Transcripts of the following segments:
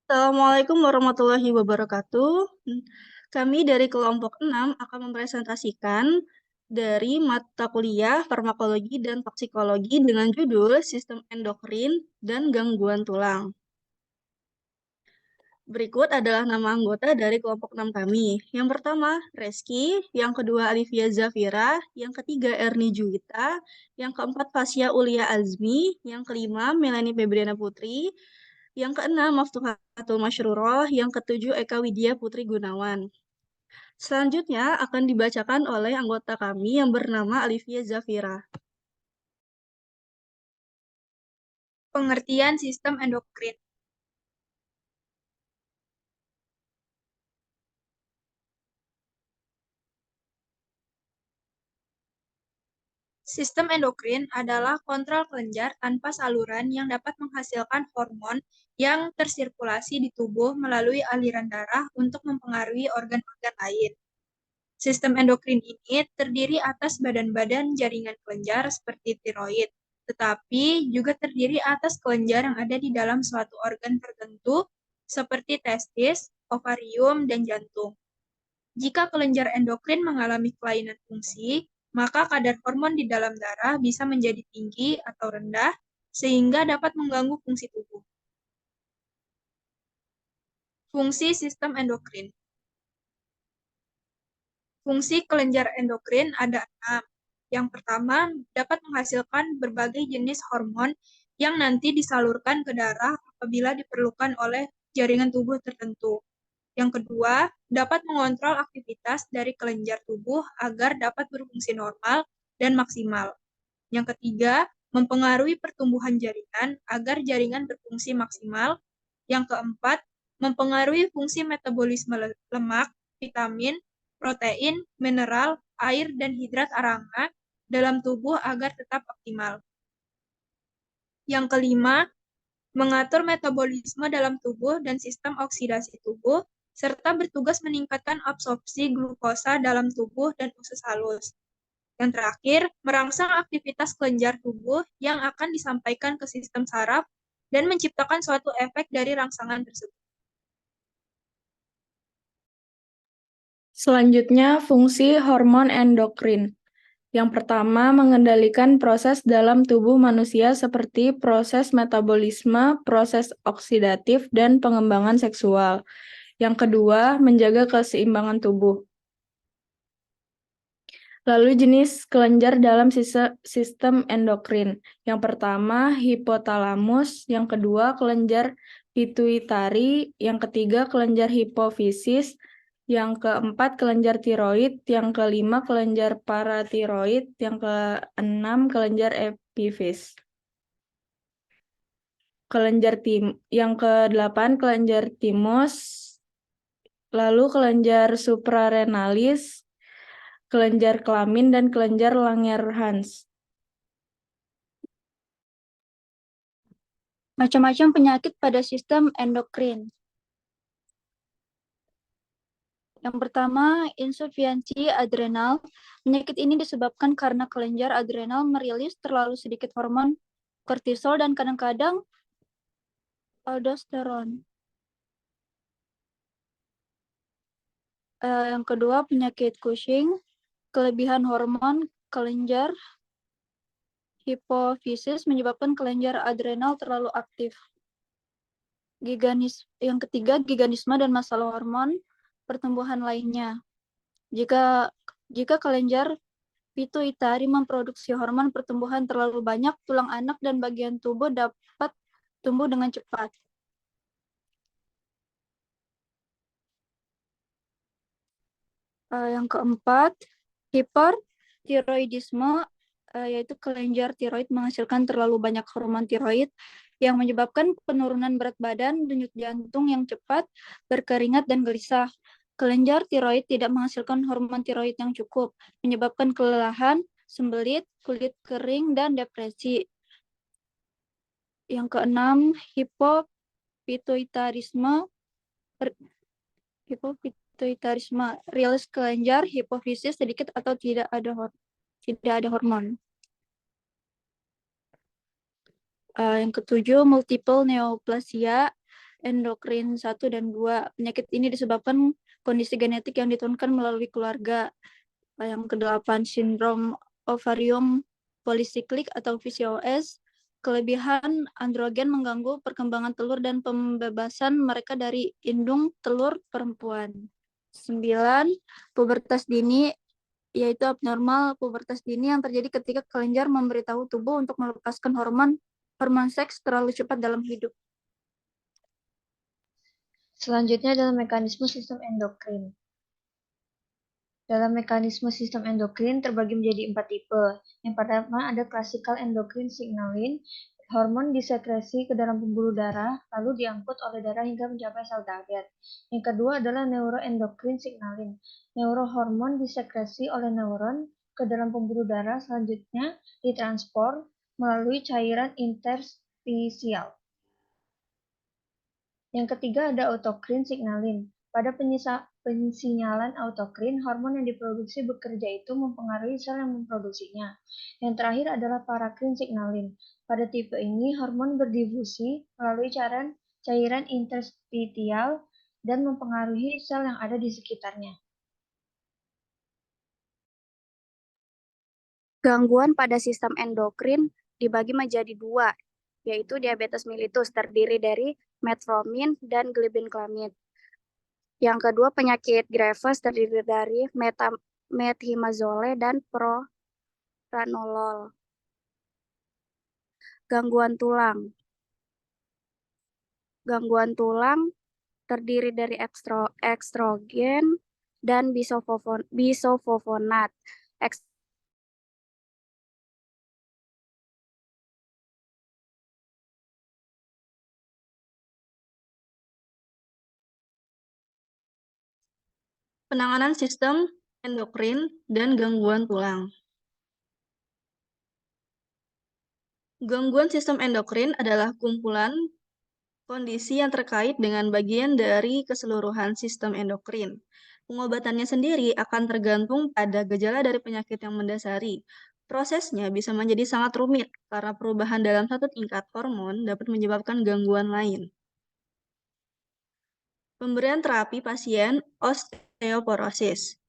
Assalamualaikum warahmatullahi wabarakatuh. Kami dari kelompok 6 akan mempresentasikan dari mata kuliah farmakologi dan toksikologi dengan judul Sistem Endokrin dan Gangguan Tulang. Berikut adalah nama anggota dari kelompok 6 kami. Yang pertama, Reski. Yang kedua, Alivia Zafira. Yang ketiga, Erni Juwita. Yang keempat, Fasya Ulia Azmi. Yang kelima, Melanie Febriana Putri. Yang keenam, Maftuhatul Masyruroh. Yang ketujuh, Eka Widya Putri Gunawan. Selanjutnya akan dibacakan oleh anggota kami yang bernama Alivia Zafira. Pengertian sistem endokrin. Sistem endokrin adalah kontrol kelenjar tanpa saluran yang dapat menghasilkan hormon yang tersirkulasi di tubuh melalui aliran darah untuk mempengaruhi organ-organ lain. Sistem endokrin ini terdiri atas badan-badan jaringan kelenjar seperti tiroid, tetapi juga terdiri atas kelenjar yang ada di dalam suatu organ tertentu seperti testis, ovarium, dan jantung. Jika kelenjar endokrin mengalami kelainan fungsi, maka kadar hormon di dalam darah bisa menjadi tinggi atau rendah, sehingga dapat mengganggu fungsi tubuh. Fungsi sistem endokrin. Fungsi kelenjar endokrin ada 6. Yang pertama, dapat menghasilkan berbagai jenis hormon yang nanti disalurkan ke darah apabila diperlukan oleh jaringan tubuh tertentu. Yang kedua, dapat mengontrol aktivitas dari kelenjar tubuh agar dapat berfungsi normal dan maksimal. Yang ketiga, mempengaruhi pertumbuhan jaringan agar jaringan berfungsi maksimal. Yang keempat, mempengaruhi fungsi metabolisme lemak, vitamin, protein, mineral, air, dan hidrat aranga dalam tubuh agar tetap optimal. Yang kelima, mengatur metabolisme dalam tubuh dan sistem oksidasi tubuh, serta bertugas meningkatkan absorpsi glukosa dalam tubuh dan usus halus. Yang terakhir, merangsang aktivitas kelenjar tubuh yang akan disampaikan ke sistem saraf dan menciptakan suatu efek dari rangsangan tersebut. Selanjutnya, fungsi hormon endokrin. Yang pertama, mengendalikan proses dalam tubuh manusia seperti proses metabolisme, proses oksidatif, dan pengembangan seksual. Yang kedua, menjaga keseimbangan tubuh. Lalu jenis kelenjar dalam sistem endokrin. Yang pertama, hipotalamus. Yang kedua, kelenjar pituitari. Yang ketiga, kelenjar hipofisis. Yang keempat, kelenjar tiroid. Yang kelima, kelenjar paratiroid. Yang keenam, kelenjar epifis. Yang kedelapan, kelenjar timus. Lalu kelenjar suprarenalis, kelenjar kelamin, dan kelenjar Langerhans. Macam-macam penyakit pada sistem endokrin. Yang pertama, insufiansi adrenal. Penyakit ini disebabkan karena kelenjar adrenal merilis terlalu sedikit hormon kortisol dan kadang-kadang aldosteron. Yang kedua, penyakit Cushing. Kelebihan hormon kelenjar hipofisis menyebabkan kelenjar adrenal terlalu aktif. Yang ketiga, giganisme dan masalah hormon pertumbuhan lainnya. Jika kelenjar pituitari memproduksi hormon pertumbuhan terlalu banyak, tulang anak dan bagian tubuh dapat tumbuh dengan cepat. Yang keempat, hipertiroidisme, yaitu kelenjar tiroid menghasilkan terlalu banyak hormon tiroid yang menyebabkan penurunan berat badan, denyut jantung yang cepat, berkeringat, dan gelisah. Kelenjar tiroid tidak menghasilkan hormon tiroid yang cukup, menyebabkan kelelahan, sembelit, kulit kering, dan depresi. Yang keenam, hipopituitarisme, rilis kelenjar hipofisis sedikit atau tidak ada hormon. Yang ketujuh, multiple neoplasia. endokrin 1 dan 2. Penyakit ini disebabkan kondisi genetik yang diturunkan melalui keluarga. Yang ke-8, sindrom ovarium polisiklik atau PCOS. Kelebihan androgen mengganggu perkembangan telur dan pembebasan mereka dari indung telur perempuan. 9, pubertas dini, yaitu abnormal pubertas dini yang terjadi ketika kelenjar memberitahu tubuh untuk melepaskan hormon seks terlalu cepat dalam hidup. Selanjutnya adalah mekanisme sistem endokrin. Dalam mekanisme sistem endokrin terbagi menjadi 4 tipe. Yang pertama ada classical endocrine signaling. Hormon disekresi ke dalam pembuluh darah, lalu diangkut oleh darah hingga mencapai sel target. Yang kedua adalah neuroendocrine signaling. Neurohormon disekresi oleh neuron ke dalam pembuluh darah, selanjutnya ditransport melalui cairan interstisial. Yang ketiga ada autocrine signaling. Pada pensinyalan autokrin, hormon yang diproduksi bekerja itu mempengaruhi sel yang memproduksinya. Yang terakhir adalah paracrine signaling. Pada tipe ini, hormon berdifusi melalui cairan interstitial dan mempengaruhi sel yang ada di sekitarnya. Gangguan pada sistem endokrin dibagi menjadi 2, yaitu diabetes mellitus terdiri dari metformin dan glibenclamide. Yang kedua, penyakit Graves terdiri dari methimazole dan propranolol. Gangguan tulang. Gangguan tulang terdiri dari estrogen dan bisofosfonat. Penanganan sistem endokrin dan gangguan tulang. Gangguan sistem endokrin adalah kumpulan kondisi yang terkait dengan bagian dari keseluruhan sistem endokrin. Pengobatannya sendiri akan tergantung pada gejala dari penyakit yang mendasari. Prosesnya bisa menjadi sangat rumit karena perubahan dalam satu tingkat hormon dapat menyebabkan gangguan lain. Pemberian terapi pasien osteoporosis.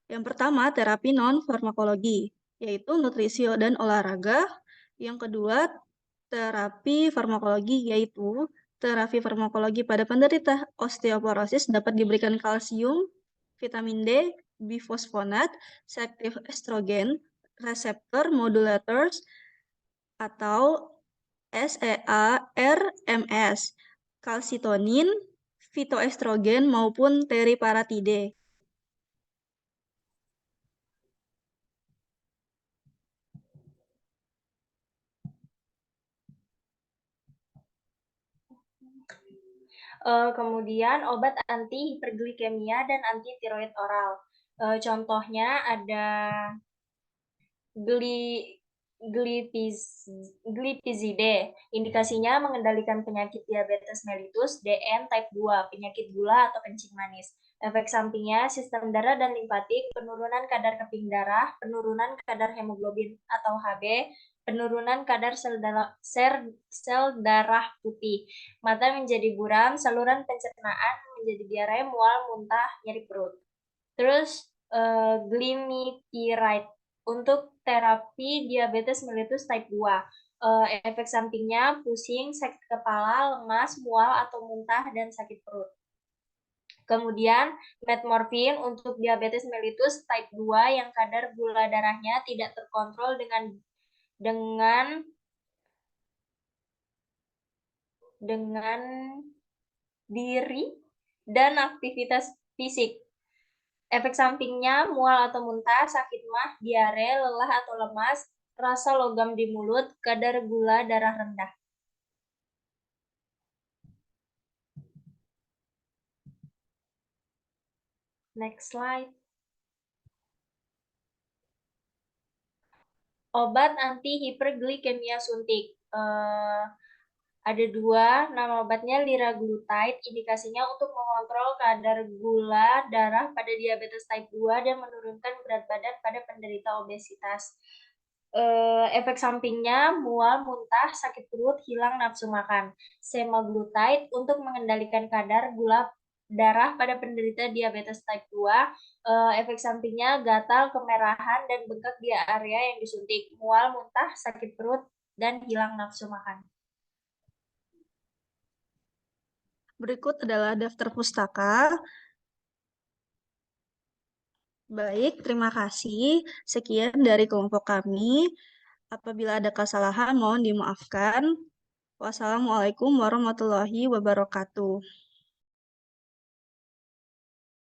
Yang pertama, terapi non-farmakologi, yaitu nutrisi dan olahraga. Yang kedua, terapi farmakologi, yaitu terapi farmakologi pada penderita osteoporosis dapat diberikan kalsium, vitamin D, bifosfonat, selective estrogen, receptor modulators, atau SEA-RMS, kalsitonin, fitoestrogen maupun teriparatide. Kemudian obat anti hiperglikemia dan anti tiroid oral. Contohnya ada glipizide. Indikasinya mengendalikan penyakit diabetes mellitus DN type 2, penyakit gula atau kencing manis. Efek sampingnya sistem darah dan limpatik, penurunan kadar keping darah, penurunan kadar hemoglobin atau HB, penurunan kadar sel darah putih, mata menjadi buram, saluran pencernaan menjadi diare, mual, muntah, nyeri perut. Terus glimepiride untuk terapi diabetes mellitus type 2. Efek sampingnya pusing, sakit kepala, lemas, mual atau muntah, dan sakit perut. Kemudian metmorfin untuk diabetes mellitus type 2 yang kadar gula darahnya tidak terkontrol dengan diri dan aktivitas fisik. Efek sampingnya mual atau muntah, sakit mah, diare, lelah atau lemas, rasa logam di mulut, kadar gula darah rendah. Next slide. Obat anti hiperglikemia suntik. Ada 2, nama obatnya liraglutide, indikasinya untuk mengontrol kadar gula darah pada diabetes type 2 dan menurunkan berat badan pada penderita obesitas. Efek sampingnya mual, muntah, sakit perut, hilang nafsu makan. Semaglutide untuk mengendalikan kadar gula darah pada penderita diabetes type 2. Efek sampingnya gatal, kemerahan, dan bengkak di area yang disuntik. Mual, muntah, sakit perut, dan hilang nafsu makan. Berikut adalah daftar pustaka. Baik, terima kasih. Sekian dari kelompok kami. Apabila ada kesalahan, mohon dimaafkan. Wassalamualaikum warahmatullahi wabarakatuh.